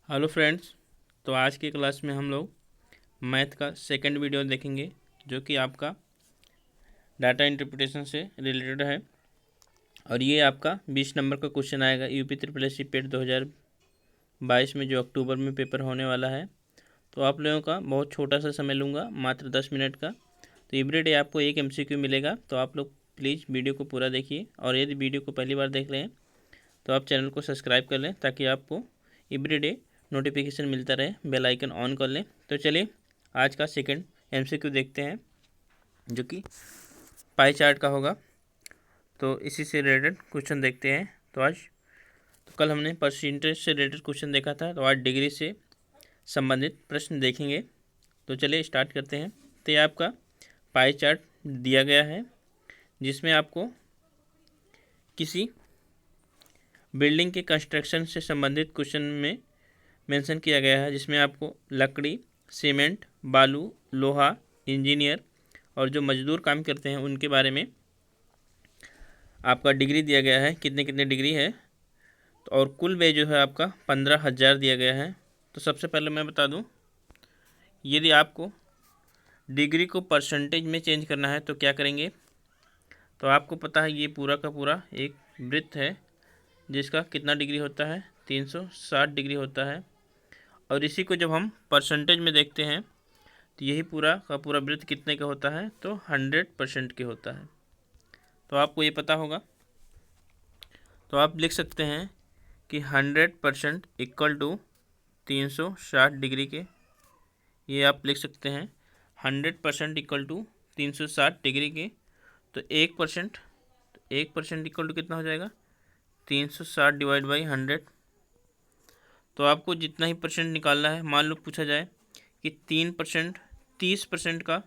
Hello friends. तो आज की क्लास में हम लोग मैथ का सेकंड वीडियो देखेंगे जो कि आपका डाटा इंटरप्रिटेशन से रिलेटेड है। और ये आपका 20 नंबर का क्वेश्चन आएगा यूपी ट्रिपल एस सी पेट 2022 में जो अक्टूबर में पेपर होने वाला है। तो आप लोगों का बहुत छोटा सा समय लूँगा, मात्र 10 मिनट का। तो एवरीडे आपको एक MCQ मिलेगा, तो आप लोग प्लीज़ वीडियो को पूरा देखिए। और यदि वीडियो को पहली बार देख रहे हैं तो आप चैनल को सब्सक्राइब कर लें ताकि आपको एवरीडे नोटिफिकेशन मिलता रहे, बेल आइकन ऑन कर लें। तो चलिए आज का सेकंड MCQ देखते हैं जो कि पाई चार्ट का होगा। तो इसी से रिलेटेड क्वेश्चन देखते हैं। तो कल हमने परसेंटेज से रिलेटेड क्वेश्चन देखा था, तो आज डिग्री से संबंधित प्रश्न देखेंगे। तो चलिए स्टार्ट करते हैं। तो ये आपका पाई चार्ट दिया गया है जिसमें आपको किसी बिल्डिंग के कंस्ट्रक्शन से संबंधित क्वेश्चन में मेंशन किया गया है, जिसमें आपको लकड़ी, सीमेंट, बालू, लोहा, इंजीनियर और जो मजदूर काम करते हैं उनके बारे में आपका डिग्री दिया गया है, कितने कितने डिग्री है। तो और कुल व्यय जो है आपका 15,000 दिया गया है। तो सबसे पहले मैं बता दूं, यदि आपको डिग्री को परसेंटेज में चेंज करना है तो क्या करेंगे। तो आपको पता है ये पूरा का पूरा एक वृत्त है जिसका कितना डिग्री होता है, 360 डिग्री होता है। और इसी को जब हम परसेंटेज में देखते हैं तो यही पूरा का पूरा वृत्त कितने का होता है, तो 100% के होता है। तो आपको ये पता होगा। तो आप लिख सकते हैं कि 100% इक्वल टू 360 डिग्री के, ये आप लिख सकते हैं 100% इक्वल टू 360 डिग्री के। तो 1% इक्वल टू कितना हो जाएगा, 360 डिवाइड बाई 100। तो आपको जितना ही परसेंट निकालना है, मान लो पूछा जाए कि 3% 30% का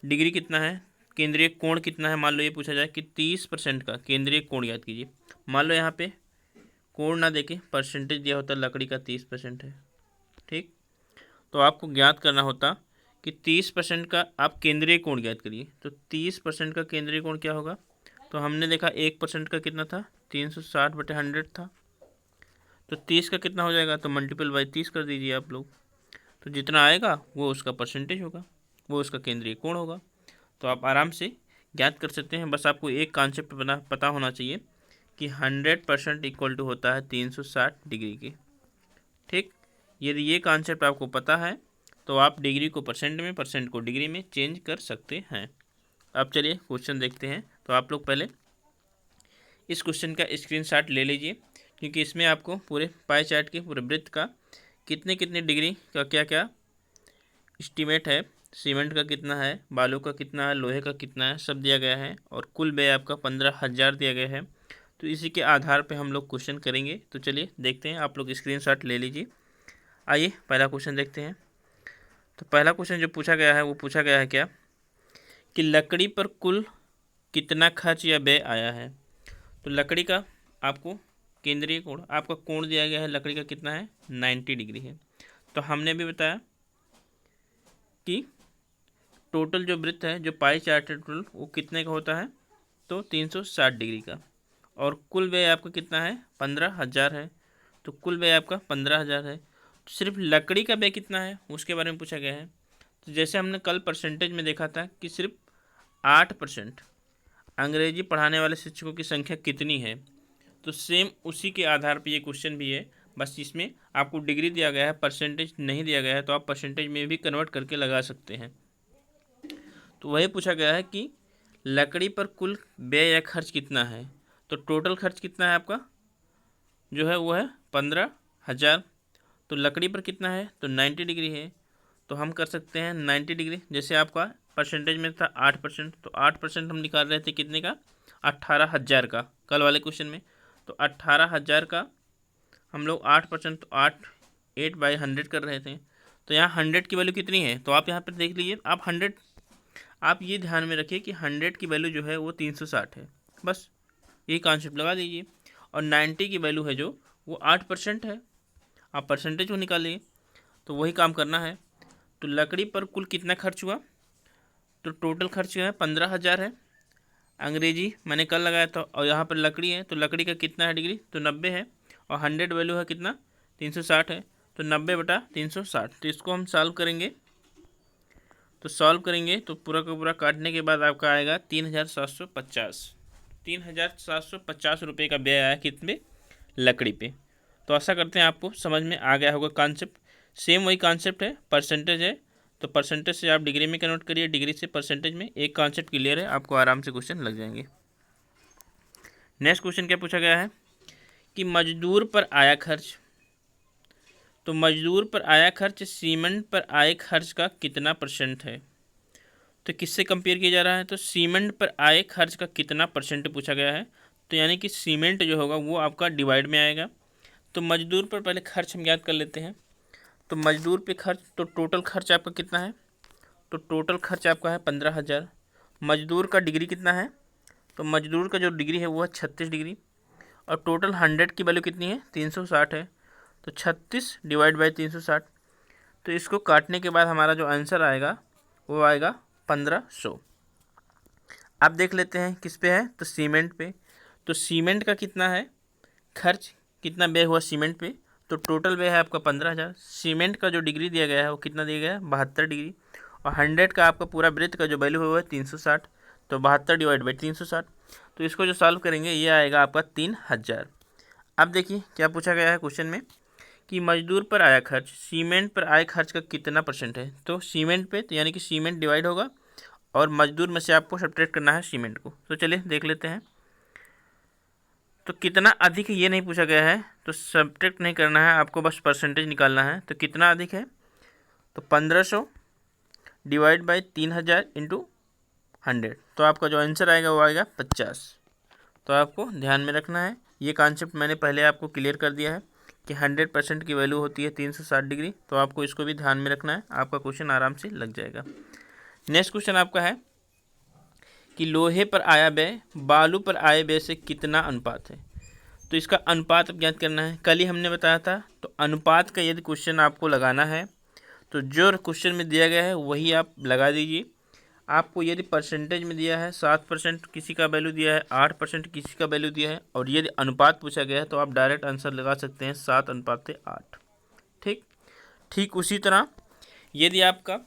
डिग्री कितना है, केंद्रीय कोण कितना है। मान लो ये पूछा जाए कि 30% का केंद्रीय कोण याद कीजिए। मान लो यहाँ पे कोण ना देके परसेंटेज दिया होता, लकड़ी का 30% है, ठीक। तो आपको ज्ञात करना होता कि 30% का आप केंद्रीय कोण ज्ञात करिए। तो 30% का केंद्रीय कोण क्या होगा। तो हमने देखा 1% का कितना था, 360/100 था। तो 30 का कितना हो जाएगा, तो मल्टीपल बाई 30 कर दीजिए आप लोग। तो जितना आएगा वो उसका परसेंटेज होगा, वो उसका केंद्रीय कोण होगा। तो आप आराम से ज्ञात कर सकते हैं। बस आपको एक कॉन्सेप्ट पता होना चाहिए कि 100% इक्वल टू होता है 360 डिग्री के, ठीक। यदि ये कॉन्सेप्ट आपको पता है तो आप डिग्री को परसेंट में, परसेंट को डिग्री में चेंज कर सकते हैं। अब चलिए क्वेश्चन देखते हैं। तो आप लोग पहले इस क्वेश्चन का स्क्रीनशॉट ले लीजिए, क्योंकि इसमें आपको पूरे पाई चार्ट के पूरे वृत्त का कितने कितने डिग्री का क्या क्या एस्टीमेट है, सीमेंट का कितना है, बालू का कितना है, लोहे का कितना है, सब दिया गया है। और कुल व्यय आपका 15,000 दिया गया है। तो इसी के आधार पे हम लोग क्वेश्चन करेंगे। तो चलिए देखते हैं, आप लोग स्क्रीनशॉट ले लीजिए। आइए पहला क्वेश्चन देखते हैं। तो पहला क्वेश्चन जो पूछा गया है वो पूछा गया है क्या, कि लकड़ी पर कुल कितना खर्च या व्यय आया है। तो लकड़ी का आपको केंद्रीय कोण, आपका कोण दिया गया है लकड़ी का कितना है, 90 डिग्री है। तो हमने भी बताया कि टोटल जो वृत्त है, जो पाई चार्ट है टोटल, वो कितने का होता है, तो 360 डिग्री का। और कुल व्यय आपका कितना है, 15,000 है। तो कुल व्यय आपका 15,000 है। तो सिर्फ लकड़ी का व्यय कितना है उसके बारे में पूछा गया है। तो जैसे हमने कल परसेंटेज में देखा था कि सिर्फ 8% अंग्रेजी पढ़ाने वाले शिक्षकों की संख्या कितनी है, तो सेम उसी के आधार पर ये क्वेश्चन भी है। बस इसमें आपको डिग्री दिया गया है, परसेंटेज नहीं दिया गया है, तो आप परसेंटेज में भी कन्वर्ट करके लगा सकते हैं। तो वही पूछा गया है कि लकड़ी पर कुल व्यय या खर्च कितना है। तो टोटल खर्च कितना है आपका जो है वो है 15,000। तो लकड़ी पर कितना है, तो 90 डिग्री है। तो हम कर सकते हैं 90 डिग्री, जैसे आपका परसेंटेज में था 8%, तो 8% हम निकाल रहे थे कितने का, 18,000 का, कल वाले क्वेश्चन में। तो 18,000 का हम लोग 8%, तो 8/100 कर रहे थे। तो यहाँ 100 की वैल्यू कितनी है, तो आप यहाँ पर देख लीजिए। आप ये ध्यान में रखिए कि 100 की वैल्यू जो है वो 360 है। बस यही कॉन्सेप्ट लगा दीजिए। और 90 की वैल्यू है जो वो 8% है, आप परसेंटेज को निकालिए। तो वही काम करना है। तो लकड़ी पर कुल कितना खर्च हुआ, तो टोटल खर्च जो है 15,000 है। अंग्रेजी मैंने कल लगाया था, और यहाँ पर लकड़ी है, तो लकड़ी का कितना है डिग्री, तो 90 है। और 100 वैल्यू है कितना, 360 है, तो 90/360। तो इसको हम सॉल्व करेंगे, तो सॉल्व करेंगे तो पूरा का पूरा काटने के बाद आपका आएगा 3750। 3750 रुपये का व्यय आया कितने, लकड़ी पे। तो आशा करते हैं आपको समझ में आ गया होगा कॉन्सेप्ट। सेम वही कॉन्सेप्ट है, परसेंटेज है, तो परसेंटेज से आप डिग्री में कन्वर्ट करिए, डिग्री से परसेंटेज में, एक कॉन्सेप्ट क्लियर है, आपको आराम से क्वेश्चन लग जाएंगे। नेक्स्ट क्वेश्चन क्या पूछा गया है कि मजदूर पर आया खर्च, तो मजदूर पर आया खर्च सीमेंट पर आए खर्च का कितना % है। तो किससे कंपेयर किया जा रहा है, तो सीमेंट पर आए खर्च का कितना % पूछा गया है। तो यानी कि सीमेंट जो होगा वो आपका डिवाइड में आएगा। तो मजदूर पर पहले खर्च हम याद कर लेते हैं। तो मजदूर पे खर्च, तो टोटल खर्च आपका कितना है, तो टोटल खर्च आपका है 15,000। मजदूर का डिग्री कितना है, तो मजदूर का जो डिग्री है वो है 36 डिग्री, और टोटल 100 की वैल्यू कितनी है, 360 है। तो 36 डिवाइड बाई 360, तो इसको काटने के बाद हमारा जो आंसर आएगा वो आएगा 1500। अब देख लेते हैं किस पे है, तो सीमेंट पे। तो सीमेंट का कितना है खर्च, कितना व्यय हुआ सीमेंट पे, तो टोटल व्यय है आपका 15,000। सीमेंट का जो डिग्री दिया गया है वो कितना दिया गया है, 72 डिग्री, और 100 का आपका पूरा ब्रेथ का जो वैल्यू हुआ है 360, तो 72 डिवाइड बाई 360। तो इसको जो सॉल्व करेंगे ये आएगा आपका 3000। अब देखिए क्या पूछा गया है क्वेश्चन में कि मजदूर पर आया खर्च सीमेंट पर आए खर्च का कितना % है। तो सीमेंट पे, तो यानी कि सीमेंट डिवाइड होगा और मजदूर में से आपको सब्ट्रैक्ट करना है सीमेंट को। तो चलिए देख लेते हैं। तो कितना अधिक है ये नहीं पूछा गया है, तो सब्ट्रैक्ट नहीं करना है आपको, बस परसेंटेज निकालना है। तो कितना अधिक है, तो 1500 डिवाइड बाई 3000 इंटू 100, तो आपका जो आंसर आएगा वो आएगा 50। तो आपको ध्यान में रखना है, ये कॉन्सेप्ट मैंने पहले आपको क्लियर कर दिया है कि 100% की वैल्यू होती है 360 डिग्री। तो आपको इसको भी ध्यान में रखना है, आपका क्वेश्चन आराम से लग जाएगा। नेक्स्ट क्वेश्चन आपका है कि लोहे पर आया व्यय बालू पर आए व्यय से कितना अनुपात है। तो इसका अनुपात ज्ञात करना है, कल ही हमने बताया था। तो अनुपात का यदि क्वेश्चन आपको लगाना है तो जो क्वेश्चन में दिया गया है वही आप लगा दीजिए। आपको यदि परसेंटेज में दिया है 7%, किसी का वैल्यू दिया है 8%, किसी का वैल्यू दिया है, और यदि अनुपात पूछा गया है तो आप डायरेक्ट आंसर लगा सकते हैं 7:8। ठीक उसी तरह यदि आपका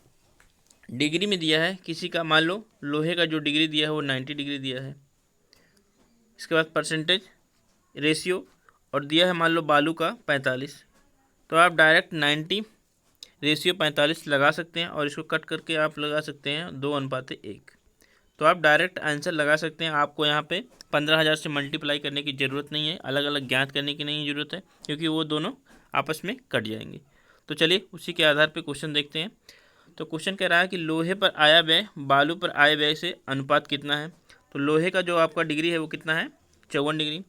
डिग्री में दिया है, किसी का मान लो लोहे का जो डिग्री दिया है वो 90 डिग्री दिया है, इसके बाद परसेंटेज रेशियो और दिया है मान लो बालू का 45, तो आप डायरेक्ट 90 रेशियो 45 लगा सकते हैं, और इसको कट करके आप लगा सकते हैं 2:1। तो आप डायरेक्ट आंसर लगा सकते हैं। आपको यहाँ पे 15,000 से मल्टीप्लाई करने की ज़रूरत नहीं है, अलग अलग ज्ञात करने की नहीं ज़रूरत है, क्योंकि वो दोनों आपस में कट जाएंगे। तो चलिए उसी के आधार पर क्वेश्चन देखते हैं। तो क्वेश्चन कह रहा है कि लोहे पर आया व्यय बालू पर आए व्यय से अनुपात कितना है। तो लोहे का जो आपका डिग्री है वो कितना है, 54 डिग्री,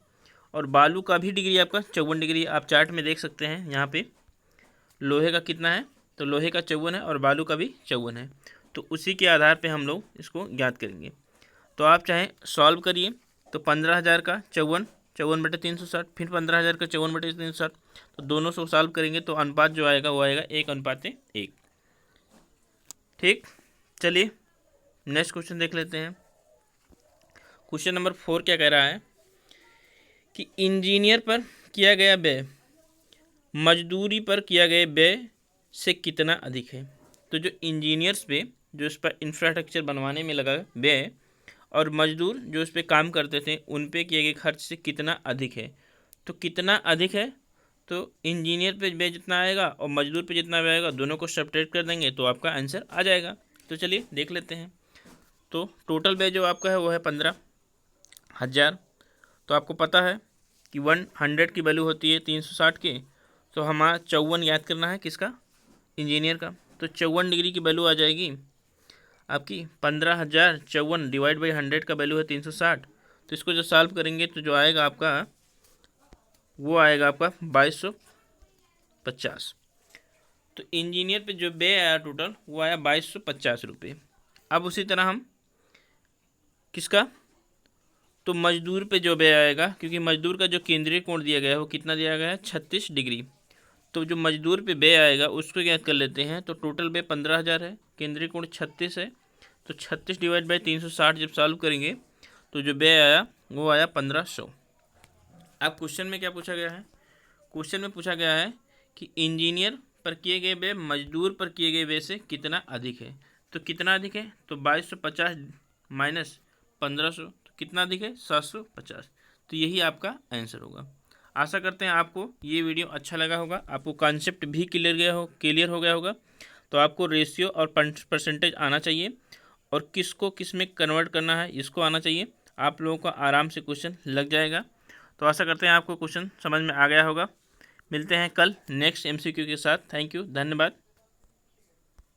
और बालू का भी डिग्री आपका 54 डिग्री। आप चार्ट में देख सकते हैं यहाँ पे लोहे का कितना है, तो लोहे का 54 है और बालू का भी 54 है। तो उसी के आधार पे हम लोग इसको ज्ञात करेंगे। तो आप चाहे सॉल्व करिए, तो 15,000 का 54/360, फिर 15,000 का 54/360, तो दोनों से सॉल्व करेंगे तो अनुपात जो आएगा वो आएगा 1:1। ठीक, चलिए नेक्स्ट क्वेश्चन देख लेते हैं। क्वेश्चन नंबर 4 क्या कह रहा है कि इंजीनियर पर किया गया व्यय मजदूरी पर किया गया व्यय से कितना अधिक है। तो जो इंजीनियर्स पे, जो इस पर इंफ्रास्ट्रक्चर बनवाने में लगा व्यय, और मजदूर जो इस पर काम करते थे उन पे किए गए खर्च से कितना अधिक है। तो कितना अधिक है, तो इंजीनियर पे व्यय जितना आएगा और मजदूर पे जितना व्यय आएगा दोनों को सब्ट्रैक्ट कर देंगे तो आपका आंसर आ जाएगा। तो चलिए देख लेते हैं। तो टोटल व्यय जो आपका है वो है 15,000। तो आपको पता है कि 100 की वैल्यू होती है 360 की, तो हमारा 54 याद करना है किसका, इंजीनियर का। तो 54 डिग्री की वैल्यू आ जाएगी आपकी 15,000, 54 डिवाइड बाई 100 का वैल्यू है 360। तो इसको जो सॉल्व करेंगे तो जो आएगा आपका वो आएगा आपका 2250। तो इंजीनियर पे जो व्यय आया टोटल वो आया 2250 रुपये। अब उसी तरह हम किसका, तो मजदूर पे जो व्यय आएगा, क्योंकि मजदूर का जो केंद्रीय कोण दिया गया है वो कितना दिया गया है, 36 डिग्री। तो जो मजदूर पे व्यय आएगा उसको ज्ञात कर लेते हैं। तो टोटल व्यय 15,000 है, केंद्रीय कोण 36 है, तो 36 डिवाइड बाई 360 जब सॉल्व करेंगे तो जो व्यय आया वो आया 1500। अब क्वेश्चन में क्या पूछा गया है, क्वेश्चन में पूछा गया है कि इंजीनियर पर किए गए व्यय मजदूर पर किए गए व्यय से कितना अधिक है। तो कितना अधिक है, तो 2250 माइनस 1500, तो कितना अधिक है, 750। तो यही आपका आंसर होगा। आशा करते हैं आपको ये वीडियो अच्छा लगा होगा, आपको कॉन्सेप्ट भी क्लियर हो गया होगा। तो आपको रेशियो और परसेंटेज आना चाहिए, और किसको किस में कन्वर्ट करना है इसको आना चाहिए। आप लोगों को आराम से क्वेश्चन लग जाएगा। तो आशा करते हैं आपको क्वेश्चन समझ में आ गया होगा। मिलते हैं कल नेक्स्ट MCQ के साथ। थैंक यू, धन्यवाद।